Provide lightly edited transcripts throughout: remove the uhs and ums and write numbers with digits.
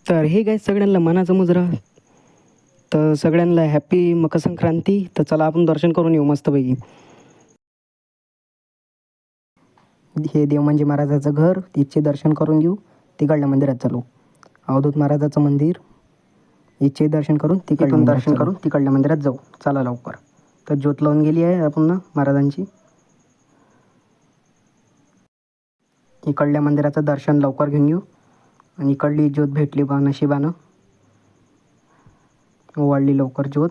तर हे काय सगळ्यांना मनाचा मुजरा. तर सगळ्यांना हॅपी मकर संक्रांती. तर चला आपण दर्शन करून येऊ मस्तपैकी. हे देव म्हणजे महाराजाचं घर, तिचे दर्शन करून घेऊ. तिकडल्या मंदिरात चालू. अवधूत महाराजाचं मंदिर, इच्छे दर्शन करून तिकडून दर्शन करून तिकडल्या मंदिरात जाऊ. चला लवकर. तर ज्योत लावून गेली आहे आपण महाराजांची. इकडल्या मंदिराचं दर्शन लवकर घेऊन येऊ. आणि इकडली ज्योत भेटली बा नशिबानं. ओवाळली लवकर ज्योत.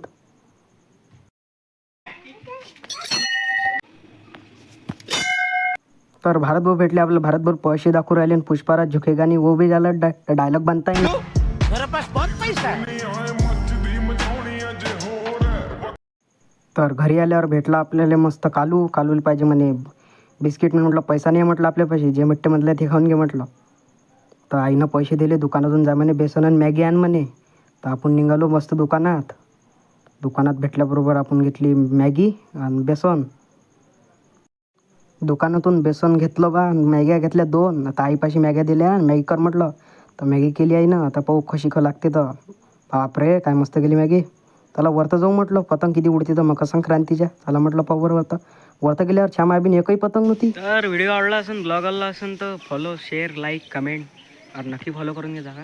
तर भारतभर भेटले आपल्याला. भारतभर पैसे दाखवून राहिले आणि पुष्पाराज झुकेगा नाही वो भी झालं. डायलॉग बनता है. तर घरी आल्यावर भेटला आपल्याला मस्त कालूला पाहिजे म्हणे बिस्किट. मी म्हटलं पैसा नाही म्हटलं आपल्या पैसे, जे मिठ्ठे म्हटलं ते खाऊन घे म्हटलं. तर आईनं पैसे दिले. दुकानातून जा म्हणे बेसन आणि मॅगी आण म्हणे. तर आपण निघालो मस्त दुकानात. दुकानात भेटल्याबरोबर आपण घेतली मॅगी आणि बेसन. दुकानातून बेसन घेतलं बा, मॅग्या घेतल्या 2. आता आईपाशी मॅग्या दिल्या, मॅगी कर म्हटलं. तर मॅगी केली आहे ना. आता पाहू कशी लागते. तर बापरे काय मस्त केली मॅगी. त्याला वरतं जाऊ म्हटलं. पतंग किती उडते तर मकर संक्रांतीच्या. त्याला म्हटलं पाहू वरतं गेल्यावर छान आबीन एकही पतंग नव्हती. तर व्हिडिओ आवडला असेल, ब्लॉग आवडला असेल तर फॉलो शेअर लाईक कमेंट नक्की फॉलो करून घ्या.